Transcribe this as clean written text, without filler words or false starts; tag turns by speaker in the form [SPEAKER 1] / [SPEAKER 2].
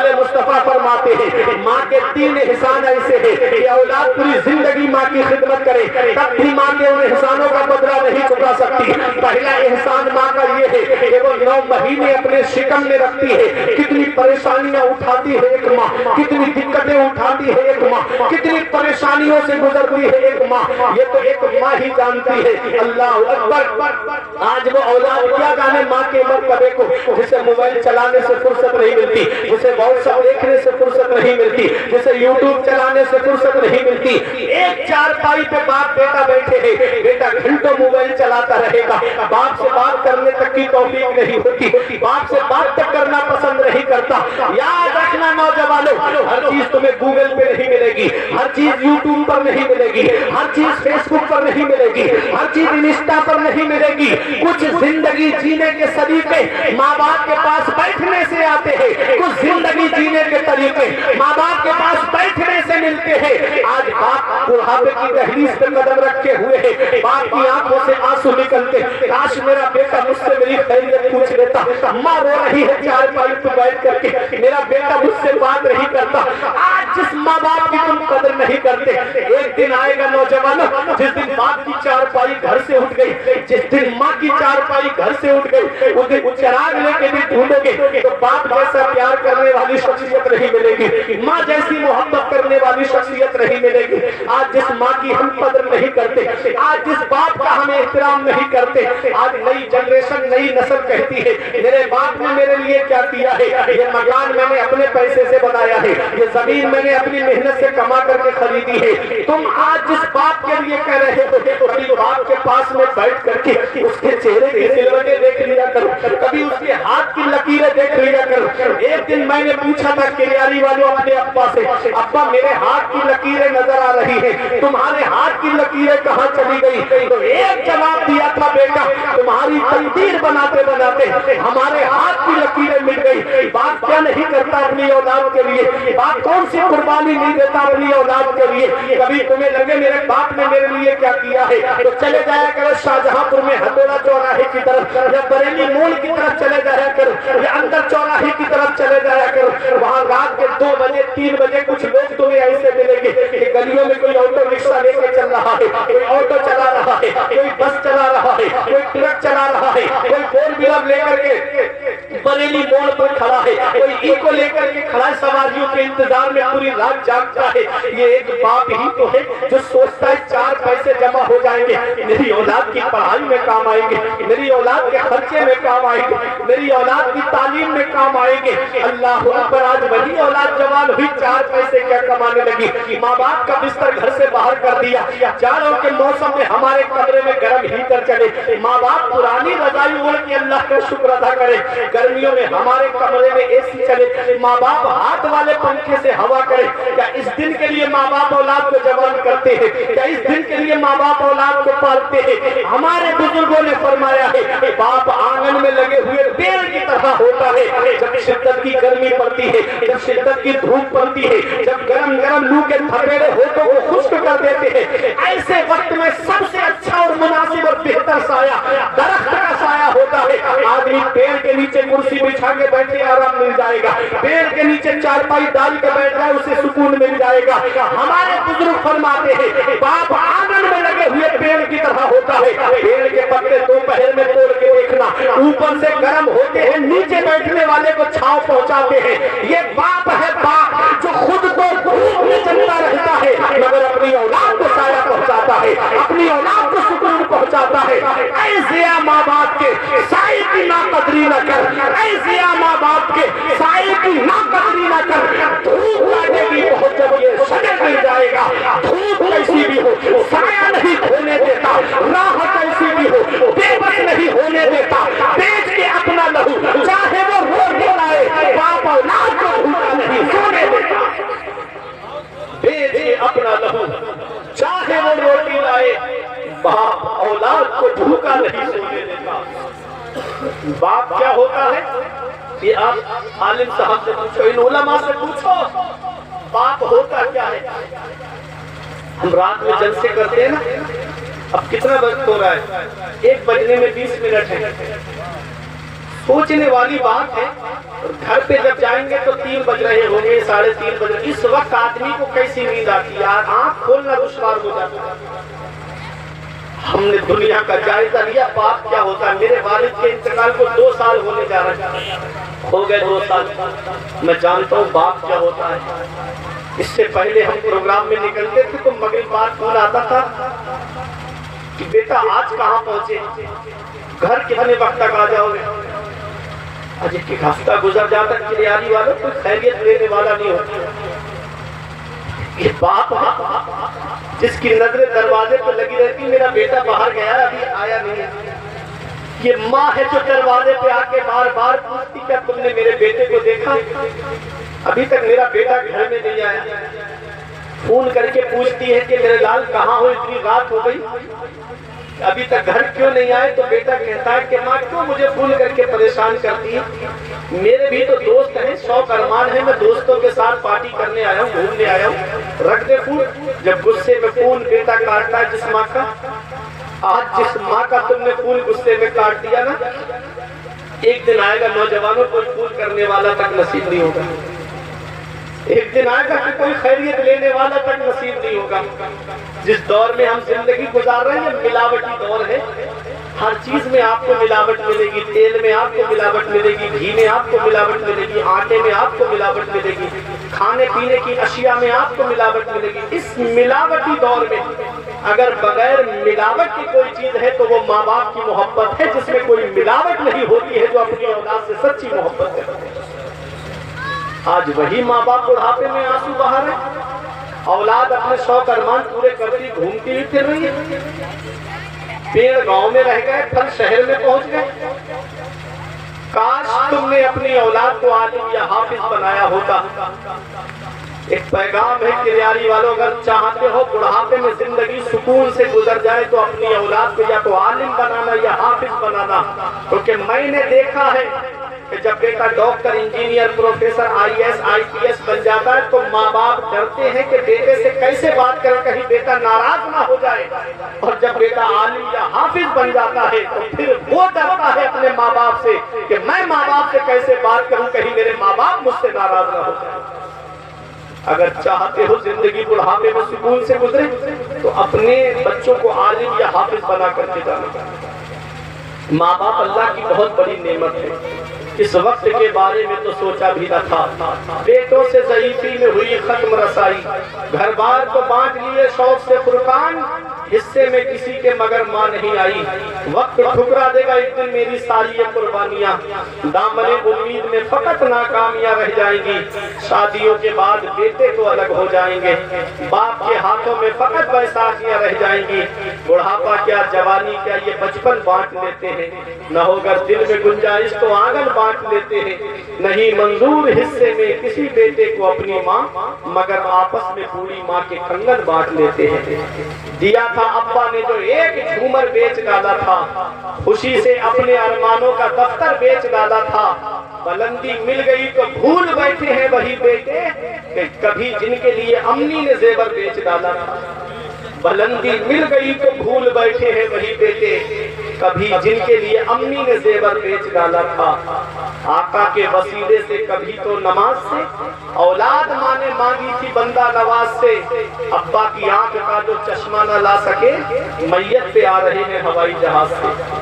[SPEAKER 1] वाले मुस्तफा फरमाते हैं माँ के 3 एहसान ऐसे हैं कि औलाद पूरी जिंदगी माँ की खिदमत करे तब भी माँ के उन एहसानों का बदला नहीं चुका सकती। पहला एहसान माँ का ये है कि वो 9 महीने अपने शिकम में रखती है। कितनी परेशानियां उठाती है एक माँ, कितनी दिक्कतें उठाती है एक माँ, कितनी परेशानियों से गुजरती है एक माँ, ये तो एक माँ ही जानती है। अल्लाह अकबर। आज वो औलाद क्या जाने माँ के मर्तबे को, जिसे मोबाइल चलाने से फुर्सत नहीं मिलती, जिसे व्हाट्सएप देखने से फुर्सत नहीं मिलती, जिसे यूट्यूब चलाने से फुर्सत नहीं मिलती। एक चारपाई पे बाप बेटा बैठे हैं, बेटा घंटों मोबाइल चलाता रहेगा, बाप से बात करने तक की तौफीक नहीं होती, बाप से बात तक करना पसंद नहीं करता। याद रखना नौजवानों, हर चीज तुम्हें गूगल पे नहीं मिलेगी, हर चीज यूट्यूब पर नहीं मिलेगी, हर चीज फेसबुक पर नहीं मिलेगी, हर चीज इंस्टा पर नहीं मिलेगी। कुछ जिंदगी जीने के सलीके माँ बाप के पास बैठने से आते हैं, कुछ जिंदगी जीने के तरीके माँ बाप के पास बैठने से मिलते हैं। आज बाप बुढ़ापे की दहलीज पे कदम रखे हुए हैं, बाप की आंखों से आंसू निकलते, काश मेरा बेटा मुझसे मेरी खैरियत पूछ लेता, माँ रो रही है चारपाई पे बैठ करके, मेरा बेटा मुझसे बात नहीं करता। आज जिस माँ बाप की तुम कदर नहीं करते, एक दिन आएगा नौजवानों जिस दिन बाप की चारपाई घर से उठ गई, जिस दिन माँ की चारपाई घर से उठ गई, उस दिन चिराग लेके भी ढूंढोगे तो बाप जैसा प्यार करने वाली शख्सियत नहीं मिलेगी, माँ जैसी मोहब्बत करने वाली शख्सियत नहीं मिलेगी। आज जिस माँ की हम कदर नहीं करते, आज जिस बाप का हम एहतराम नहीं करते, आज नई जनरेशन नई नस्ल कहती है मेरे बाप ने मेरे लिए क्या किया है, ये मकान मैंने अपने पैसे से बनाया है, ये जमीन मैंने अपनी मेहनत से कमा करके खरीदी है। तुम आज जिस बाप के लिए कह रहे हो, कभी बाप के पास में बैठ करके उसके चेहरे की सिलवटें देख लिया करो, कभी उसके हाथ की लकीरें देख लिया करो। एक दिन मैंने पूछा था किरियारी वालों अपने अब्बा से, अब्बा मेरे हाथ की लकीरें नजर आ रही है, तुम्हारे हाथ की लकीरें कहाँ चली गई? तो एक जवाब दिया था, बेटा तुम्हारी तकदीर बनाते बनाते हमारे हाथ की लकीरें मिट गई। बाप क्या नहीं करता अपनी औलाद के लिए, बाप कौन सी कुर्बानी नहीं देता अपनी औलाद के लिए। कभी तुम्हें लगे मेरे बाप ने मेरे लिए क्या किया है, तो चले जाया करो शाहजहांपुर में हथौड़ा चौराहे की तरफ, या बरेली मोड़ की तरफ चले जाया करो, या अंदर चौराहे की तरफ चले जाया करो। वहां रात के 2 बजे 3 बजे कुछ लोग तुम्हें ऐसे मिलेंगे कि गलियों में कोई ऑटो रिक्शा लेकर चल रहा है, कोई ऑटो चला रहा है, कोई बस चला रहा है, कोई ट्रक चला रहा है, कोई 4 व्हीलर लेकर के बरेली मोड़ पर खड़ा है, कोई इको लेकर के खड़ा सवारियों के इंतजार में पूरी रात जागता है। ये एक बाप ही तो है जो सोचता है 4 पैसे जमा हो जाएंगे, मेरी औलाद की पढ़ाई में काम आएंगे, मेरी औलाद के खर्चे में काम आएंगे, मेरी औलाद की तालीम में काम आएंगे। अल्लाह अकबर। आज वही औलाद जवान हुई 4 पैसे क्या कमाने लगी, माँ बाप का बिस्तर घर से बाहर कर दिया, जाड़ों के मौसम में हमारे कमरे में गर्म हीटर चले, माँ बाप पुरानी रजाई ओढ़ के अल्लाह का शुक्र अदा करे, गर्मियों में हमारे कमरे में एसी चले, माँ बाप हाथ वाले पंखे से हवा करे। क्या इस दिन के लिए माँ बाप औलाद को जवान करते हैं? क्या इस दिन के लिए माँ बाप औलाद को पालते हैं? हमारे बुजुर्गों ने फरमाया है बाप आंगन में लगे हुए पेड़ की तरह होता है, जब शिद्दत की गर्मी पड़ती है, जब शिद्दत की धूप पड़ती है, जब गरम गरम लू के थपेड़े होठों को खुश्क कर देते हैं, ऐसे वक्त में सबसे अच्छा और मुनासिब और बेहतर साया दरख्त का साया होता है। आदमी पेड़ के नीचे कुर्सी बिछा के बैठे आराम मिल जाएगा, पेड़ के नीचे चारपाई डाल के बैठ जाए उसे सुकून मिल जाएगा। हमारे बुजुर्ग फरमाते हैं बाप आंगन में लगे हुए पेड़ की तरह होता है, पेड़ के पत्ते दोपहर में तोड़ के देखना, ऊपर से गर्म होते हैं, नीचे बैठने वाले को छांव पहुंचाते हैं। ये बाप है, बाप जो खुद को धूप में जलता रहता है मगर अपनी औलाद को साया पहुंचाता है, अपनी औलाद को सुकून पहुंचाता है। ऐसे माँ बाप के साये की नाकदरी न कर, ऐसे माँ बाप के साये की नाकदरी न कर। धूप लगेगी बहुत जब ये शजर मिल जाएगा, धूप कैसी भी हो साया नहीं खोने देता, राह कैसी भी हो बेबस नहीं होने देता, बेच के अपना लहू चाहे वो रोटी लाए, बाप औलाद को भूखा नहीं सोने देता। बेच के अपना लहू चाहे वो रोटी लाए, बाप औलाद को भूखा नहीं सोने देता। बाप क्या होता है ये आप आलिम साहब से पूछो, इन उलमा से पूछो, बाप होता क्या है। हम रात में जलसे करते हैं ना, अब कितना वक्त हो रहा है, 1 बजने में 20 मिनट है, सोचने वाली बात है। घर पे जब जाएंगे तो 3 बज रहे होंगे, 3:30 बज रहे, इस वक्त आदमी को कैसी नींद आती है, आंख खोलना दुश्वार हो जाता है। हमने दुनिया का जायजा लिया, पाप क्या होता है। मेरे वालिद के इंतकाल को 2 साल होने जा रहे हैं, हो गए 2 साल। मैं जानता हूँ बाप क्या होता है। इससे पहले हम प्रोग्राम में निकलते थे तो मगरिब बाद फोन आता था कि बेटा आज कहाँ पहुंचे, घर कितने वक्त तक आ जाओगे। आज एक हफ्ता गुजर जाता है, किलियारी वालों कोई खैरियत देने वाला नहीं होता। ये बाप है जिसकी नजरें दरवाजे पर लगी रहती, मेरा बेटा बाहर गया अभी आया नहीं है। ये माँ है जो दरवाजे पे आके बार बार पूछती क्या तुमने मेरे बेटे को देखा, अभी तक मेरा बेटा घर में नहीं आया। फोन करके पूछती है कि मेरे लाल कहाँ हो, इतनी रात हो गई अभी तक घर क्यों नहीं आए। तो बेटा कहता है कि माँ क्यों मुझे फोन करके परेशान करती है, मेरे भी तो दोस्त हैं, शौक अरमान है, मैं दोस्तों के साथ पार्टी करने आया हूँ, घूमने आया हूँ, रख दे फोन। जब गुस्से में फोन बेटा काटता है जिस माँ का, आज जिस माँ का तुमने फोन गुस्से में काट दिया ना, एक दिन आएगा नौजवानों को फोन करने वाला तक नसीब नहीं होगा। एक दिन आएगा कि कोई खैरियत लेने वाला तक नसीब नहीं होगा। जिस दौर में हम जिंदगी गुजार रहे हैं मिलावटी दौर है। हर चीज में आपको मिलावट मिलेगी, तेल में आपको मिलावट मिलेगी, घी में आपको मिलावट मिलेगी, आटे में आपको मिलावट मिलेगी, खाने पीने की अशिया में आपको मिलावट मिलेगी। इस मिलावटी दौर में अगर बगैर मिलावट की कोई चीज है तो वो माँ बाप की मोहब्बत है, जिसमें कोई मिलावट नहीं होती है, जो अपनी औलाद से सच्ची मोहब्बत करते हैं। आज वही माँ बाप बुढ़ापे में आंसू बहा रहे, औलाद अपने शौक अरमान पूरे करती घूमती ही फिर रही है। पेड़ गांव में रह गए, फल शहर में पहुंच गए। काश तुमने अपनी औलाद को आलिम या हाफिज बनाया होता। एक पैगाम है किलियारी वालों, अगर चाहते हो बुढ़ापे में जिंदगी सुकून से गुजर जाए तो अपनी औलाद को या तो आलिम बनाना या हाफिज बनाना। क्योंकि मैंने देखा है कि जब बेटा doctor, engineer, professor, IAS, IPS बन जाता है तो माँ बाप डरते हैं कि बेटे से कैसे बात करें, कहीं बेटा नाराज ना हो जाए। और जब बेटा आलिम या हाफिज बन जाता है तो फिर वो डरता है अपने माँ बाप से कि मैं माँ बाप से कैसे बात करूं, कहीं मेरे माँ बाप मुझसे नाराज ना हो जाए। अगर चाहते हो जिंदगी बुढ़ापे में सुकून से गुजरे तो अपने बच्चों को आलिम या हाफिज बना करके जाना। माँ बाप अल्लाह की बहुत बड़ी नेमत है। इस वक्त के बारे में तो सोचा भी न था। बेटों से ज़ईफ़ी में हुई खत्म रसाई, घर बार तो बांट लिए शौक से फुरकान, हिस्से में किसी के मगर माँ नहीं आई। वक्त ठुकरा देगा एक दिन मेरी सारी ये कुर्बानियाँ, दामने उम्मीद में फकत नाकामियाँ रह जाएंगी। शादियों के बाद बेटे तो अलग हो जाएंगे, बाप के हाथों में फकत बैसाखियाँ रह जाएंगी। बुढ़ापा क्या, जवानी क्या, ये बचपन बांट लेते हैं। न होकर दिल में गुंजाइश तो आंगन बांट लेते हैं। नहीं मंजूर हिस्से में किसी बेटे को अपनी माँ, मगर आपस में पूरी माँ के कंगन बांट लेते हैं। दिया था अब्बा ने जो एक झूमर बेच डाला था, खुशी से अपने अरमानों का दफ्तर बेच डाला था। बुलंदी मिल गई तो भूल बैठे हैं वही बेटे कि कभी जिनके लिए अम्मी ने जेवर बेच डाला था। बुलंदी मिल गई तो भूल बैठे हैं वही बेटे, कभी जिनके लिए अम्मी ने जेवर बेच डाला था। आका के वसीले से कभी तो नमाज से औलाद माँ ने मांगी थी बंदा नवाज से। अब्बा की आंख का जो चश्मा न ला सके मैयत पे आ रहे हैं हवाई जहाज से।